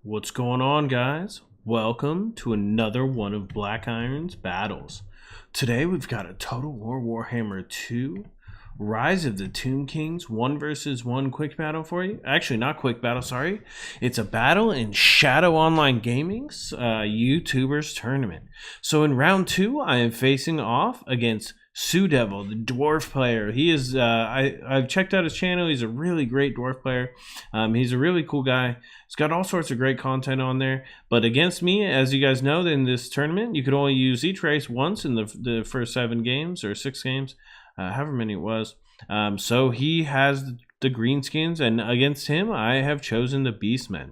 What's going on, guys? Welcome to another one of Black Iron's battles. Today we've got a Total War Warhammer 2 Rise of the Tomb Kings 1 versus 1 quick battle for you. Actually, not quick battle, sorry. It's a battle in Shadow Online Gaming's YouTubers tournament. So in round 2, I am facing off against TzuDevil, the dwarf player. He is, I've checked out his channel. He's a really great dwarf player. He's a really cool guy. He's got all sorts of great content on there. But against me, as you guys know, in this tournament, you could only use each race once in the first 7 games or 6 games, however many it was. So he has the Greenskins, and against him, I have chosen the Beastmen.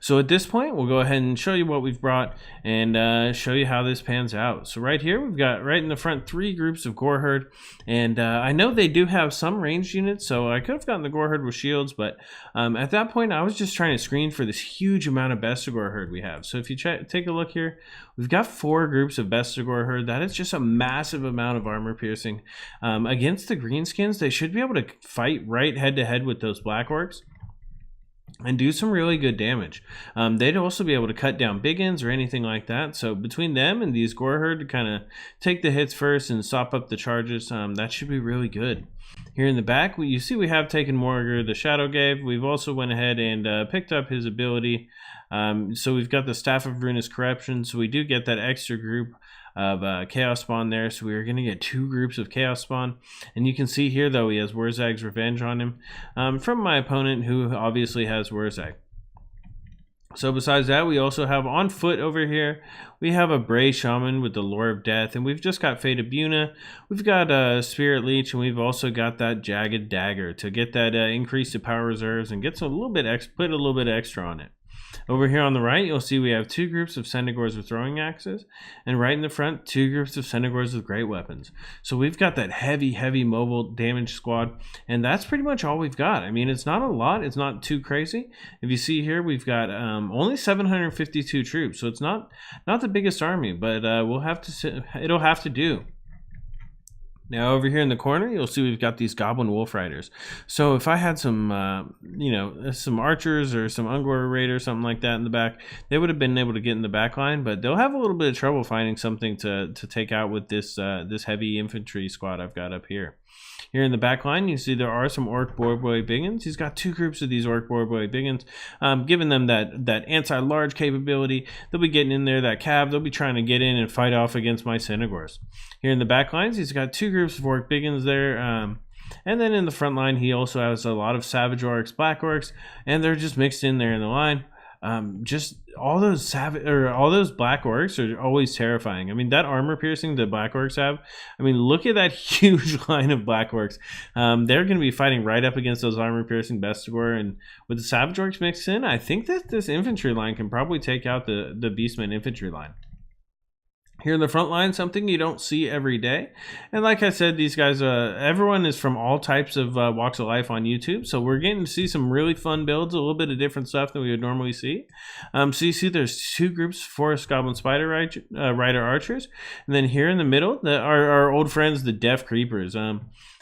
So at this point, we'll go ahead and show you what we've brought and show you how this pans out. So right here, we've got right in the front 3 groups of Goreherd, and I know they do have some ranged units, so I could have gotten the Goreherd with shields, but at that point, I was just trying to screen for this huge amount of Goreherd we have. So if you take a look here, we've got 4 groups of Goreherd. That is just a massive amount of armor piercing. Against the Greenskins, they should be able to fight right head to head with those Black Orcs and do some really good damage. They'd also be able to cut down biggins or anything like that. So between them and these Goreherd to kind of take the hits first and stop up the charges, that should be really good. Here in the back, you see we have taken Morgar the Shadow Gave. We've also went ahead and picked up his ability. So we've got the Staff of Ruinous Corruption, so we do get that extra group of Chaos Spawn there, so we are going to get 2 groups of Chaos Spawn. And you can see here, though, he has WAAAAGH's Revenge on him from my opponent, who obviously has WAAAAGH. So besides that, we also have on foot over here, we have a Bray Shaman with the Lore of Death, and we've just got Fate Buna, we've got a Spirit Leech, and we've also got that Jagged Dagger to get that increase to power reserves and get some put a little bit extra on it. Over here on the right, you'll see we have 2 groups of Centaurs with throwing axes, and right in the front, 2 groups of Centaurs with great weapons. So we've got that heavy mobile damage squad, and that's pretty much all we've got. I mean, it's not a lot, it's not too crazy. If you see here, we've got only 752 troops, so it's not the biggest army, but it'll have to do. Now over here in the corner, you'll see we've got these Goblin Wolf Riders. So if I had some, some archers or some Ungor Raiders, something like that in the back, they would have been able to get in the back line, but they'll have a little bit of trouble finding something to take out with this this heavy infantry squad I've got up here. Here in the back line, you see there are some Orc Boy Biggins. He's got 2 groups of these Orc Boy Biggins, giving them that anti-large capability. They'll be getting in there, that cav. They'll be trying to get in and fight off against my Centaurs. Here in the back lines, he's got 2 groups of Orc Biggins there. And then in the front line, he also has a lot of Savage Orcs, Black Orcs, and they're just mixed in there in the line. Just all those Black Orcs are always terrifying. I mean, that armor piercing the Black Orcs have, I mean, look at that huge line of Black Orcs. They're going to be fighting right up against those armor piercing Bestigor, and with the Savage Orcs mixed in, I think that this infantry line can probably take out the Beastmen infantry line. Here in the front line, something you don't see every day. And like I said, these guys, everyone is from all types of walks of life on YouTube. So we're getting to see some really fun builds, a little bit of different stuff than we would normally see. So you see there's 2 groups, Forest Goblin Spider Rider Archers. And then here in the middle, our old friends, the Deaf Creepers.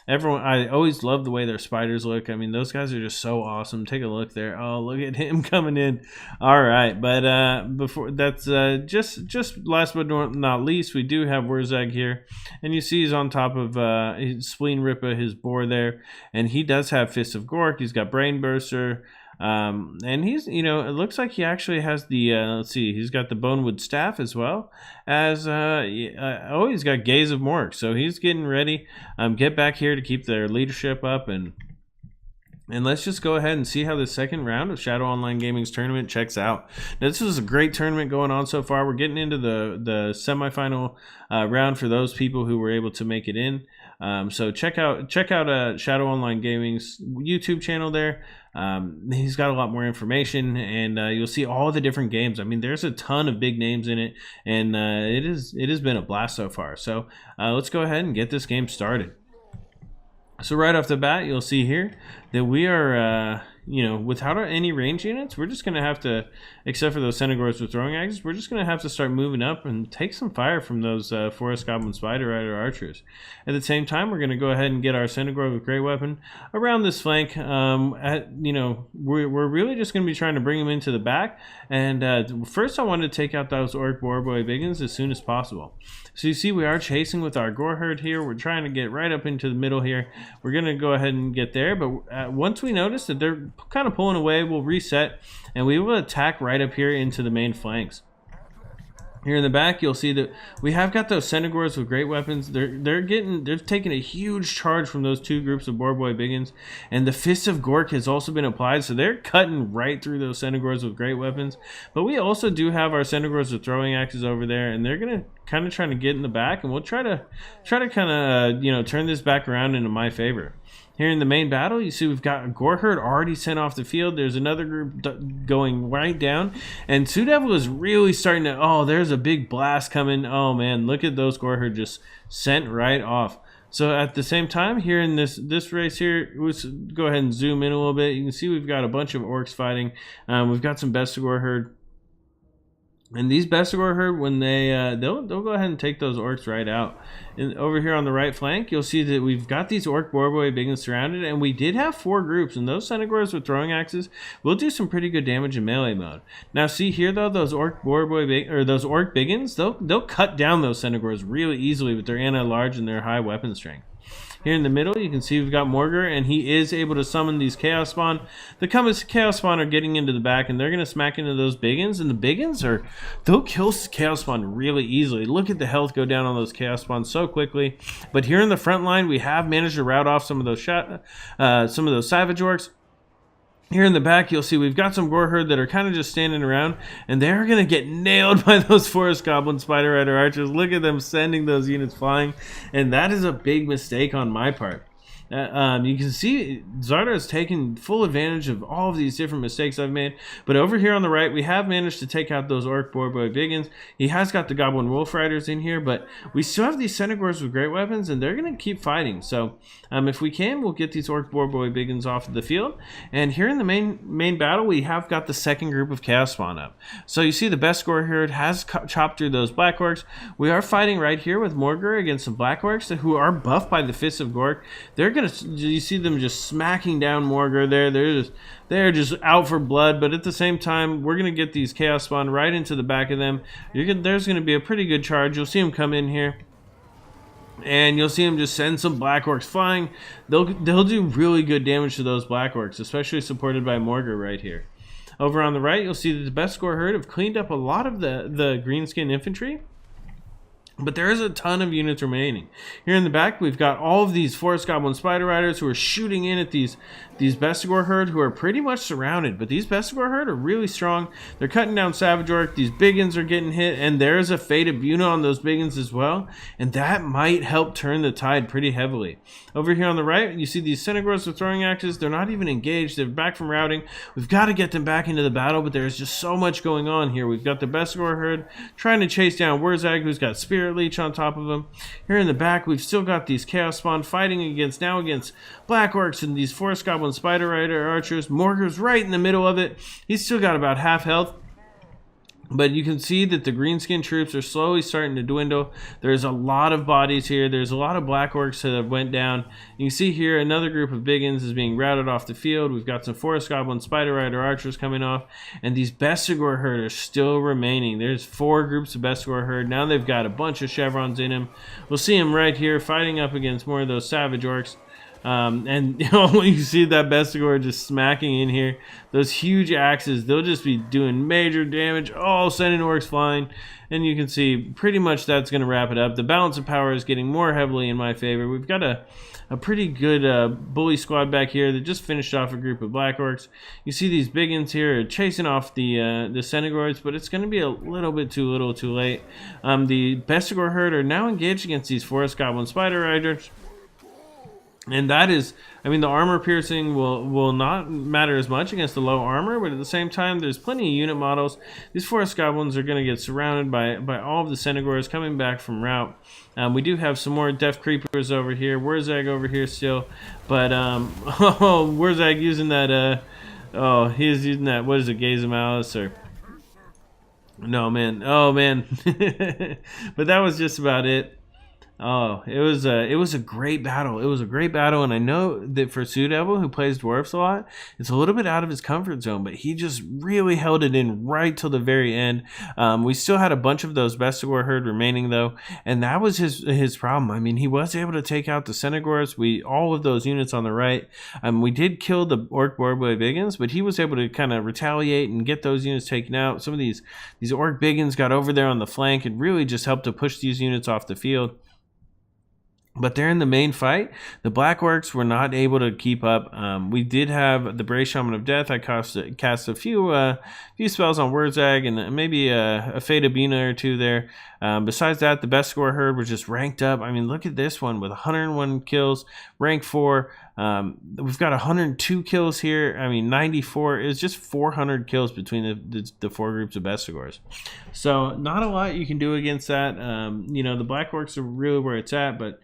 I always love the way their spiders look. I mean, those guys are just so awesome. Take a look there. Oh, look at him coming in. All right, but before that's just last but not least, we do have WAAAAGH here, and you see he's on top of his Spleen Ripper, his boar there, and he does have Fist of Gork. He's got Brain Burster. And he's, it looks like he actually has the, let's see, he's got the Bonewood Staff as well as, he's got Gaze of Mork. So he's getting ready, get back here to keep their leadership up, and let's just go ahead and see how the second round of Shadow Online Gaming's tournament checks out. Now, this is a great tournament going on so far. We're getting into the semifinal round for those people who were able to make it in. So check out Shadow Online Gaming's YouTube channel there. He's got a lot more information, and you'll see all the different games. I mean, there's a ton of big names in it, and it has been a blast so far. So let's go ahead and get this game started. So right off the bat, you'll see here that we are you know, without any range units, we're just going to have to, except for those Centaurs with throwing axes, we're just going to have to start moving up and take some fire from those Forest Goblin Spider Rider archers. At the same time, we're going to go ahead and get our Centaur with Great Weapon around this flank. You know, we're really just going to be trying to bring them into the back. And first I wanted to take out those Orc Boarboy Biggins as soon as possible. So you see we are chasing with our Gore Herd here. We're trying to get right up into the middle here. We're going to go ahead and get there. But once we notice that they're kind of pulling away, we'll reset. And we will attack right up here into the main flanks. Here in the back, you'll see that we have got those Centaurs with great weapons. They're taking a huge charge from those two groups of Boarboy Biggins, and the Fist of Gork has also been applied, so they're cutting right through those Centaurs with great weapons. But we also do have our Centaurs with throwing axes over there, and they're gonna kind of trying to get in the back, and we'll try to kind of you know, turn this back around into my favor. Here in the main battle, you see we've got a Gore Herd already sent off the field. There's another group going right down. And TzuDevil is really starting to... Oh, there's a big blast coming. Oh, man, look at those Gore Herd just sent right off. So at the same time, here in this race here, let's go ahead and zoom in a little bit. You can see we've got a bunch of orcs fighting. We've got some Bestigor Herd. And these Bestigor Herd, when they'll go ahead and take those orcs right out. And over here on the right flank, you'll see that we've got these Orc Boarboy Biggins surrounded, and we did have 4 groups, and those Centaurs with throwing axes will do some pretty good damage in melee mode. Now, see here though, those Orc Biggins, they'll cut down those Centaurs really easily with their anti-large and their high weapon strength. Here in the middle, you can see we've got Morgur, and he is able to summon these Chaos Spawn. The Chaos Spawn are getting into the back, and they're going to smack into those Biggins, and the Biggins they'll kill Chaos Spawn really easily. Look at the health go down on those Chaos Spawn so quickly. But here in the front line, we have managed to rout off some of those Savage Orcs. Here in the back, you'll see we've got some Gore Herd that are kind of just standing around, and they're going to get nailed by those Forest Goblin Spider Rider archers. Look at them sending those units flying, and that is a big mistake on my part. You can see Zarda has taken full advantage of all of these different mistakes I've made. But over here on the right, we have managed to take out those Orc Boarboy Biggins. He has got the Goblin Wolf Riders in here, but we still have these Centaurs with great weapons, and they're going to keep fighting. So if we can, we'll get these Orc Boarboy Biggins off of the field. And here in the main battle, we have got the second group of Chaos Spawn up. So you see the Bestigor Herd has chopped through those Black Orcs. We are fighting right here with Morgur against some Black Orcs who are buffed by the Fist of Gork. You see them just smacking down Morgur there. They're just out for blood, but at the same time, we're going to get these Chaos Spawn right into the back of them. There's going to be a pretty good charge. You'll see them come in here, and you'll see them just send some Black Orcs flying. They'll do really good damage to those Black Orcs, especially supported by Morgur right here. Over on the right, you'll see that the Bestigor Herd have cleaned up a lot of the Greenskin infantry. But there is a ton of units remaining. Here in the back, we've got all of these Forest Goblin Spider Riders who are shooting in at these Bestigor Herd who are pretty much surrounded. But these Bestigor Herd are really strong. They're cutting down Savage Orc. These Biggins are getting hit. And there's a Fate of Buna on those Biggins as well. And that might help turn the tide pretty heavily. Over here on the right, you see these Centaurs with throwing axes. They're not even engaged. They're back from routing. We've got to get them back into the battle. But there's just so much going on here. We've got the Bestigor Herd trying to chase down WAAAAGH, who's got Spirit Leech on top of him. Here in the back, we've still got these Chaos Spawn fighting against Black Orcs and these Forest Goblin Spider Rider archers. Morgur's right in the middle of it. He's still got about half health. But you can see that the Greenskin troops are slowly starting to dwindle. There's a lot of bodies here. There's a lot of Black Orcs that have went down. You can see here another group of Biggins is being routed off the field. We've got some Forest Goblin Spider Rider archers coming off. And these Bestigor Herd are still remaining. There's 4 groups of Bestigor Herd. Now they've got a bunch of chevrons in them. We'll see them right here fighting up against more of those Savage Orcs. And you see that Bestigor just smacking in here. Those huge axes, they'll just be doing major damage. Oh, sending orcs flying. And you can see pretty much that's going to wrap it up. The balance of power is getting more heavily in my favor. We've got a pretty good bully squad back here that just finished off a group of Black Orcs. You see these Biggins here chasing off the Centaurs, but it's going to be a little bit too late. The Bestigor Herd are now engaged against these Forest Goblin Spider Riders. And that is, I mean, the armor piercing will not matter as much against the low armor, but at the same time, there's plenty of unit models. These Forest Goblins are going to get surrounded by all of the Centaurs coming back from route. We do have some more Death Creepers over here, WAAAAGH over here still, but WAAAAGH using that Oh, he was using that. What is it, Gaze of Malice or? No, man. Oh, man. But that was just about it. Oh, it was a great battle. It was a great battle, and I know that for TzuDevil, who plays dwarfs a lot, it's a little bit out of his comfort zone, but he just really held it in right till the very end. We still had a bunch of those Bestigor herd remaining though, and that was his problem. I mean, he was able to take out the Senegors, all of those units on the right. We did kill the Orc Borboi Biggins, but he was able to kind of retaliate and get those units taken out. Some of these Orc Biggins got over there on the flank and really just helped to push these units off the field. But there in the main fight, the Black Orcs were not able to keep up. We did have the Bray Shaman of Death. I cast a few spells on WAAAAGH and maybe a Fate Abina or two there. Besides that, the Bestigor herd was just ranked up. I mean, look at this one with 101 kills, rank 4. We've got 102 kills here. I mean, 94. It's just 400 kills between the 4 groups of Bestigors. So not a lot you can do against that. You know, the Black Orcs are really where it's at, but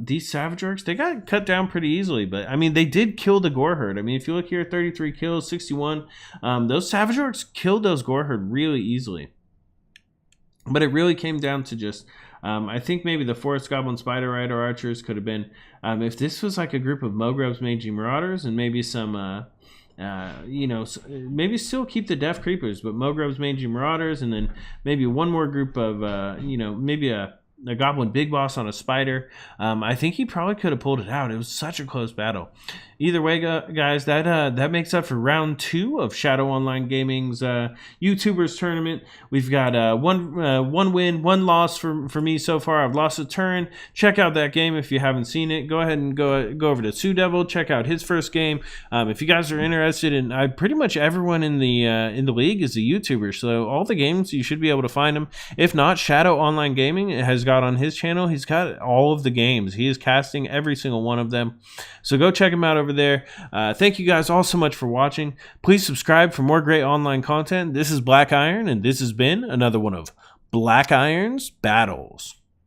these Savage Orcs, they got cut down pretty easily. But I mean, they did kill the Gore herd. I mean, if you look here, 33 kills, 61. Those Savage Orcs killed those Gore herd really easily. But it really came down to just, I think maybe the Forest Goblin Spider Rider Archers could have been, if this was like a group of Mogrov's Mangy Marauders and maybe some, you know, maybe still keep the Deaf Creepers, but Mogrov's Mangy Marauders, and then maybe one more group of, you know, maybe a Goblin Big Boss on a Spider. I think he probably could have pulled it out. It was such a close battle. Either way, guys, that makes up for round 2 of Shadow Online Gaming's YouTubers tournament. We've got one win, 1 loss for me so far. I've lost a turn. Check out that game if you haven't seen it. Go ahead and go over to TzuDevil. Check out his first game. If you guys are interested in, pretty much everyone in the league is a YouTuber, so all the games you should be able to find them. If not, Shadow Online Gaming has got on his channel. He's got all of the games. He is casting every single one of them. So go check him out over there. Thank you guys all so much for watching. Please subscribe for more great online content. This is Black Iron, and this has been another one of Black Iron's Battles.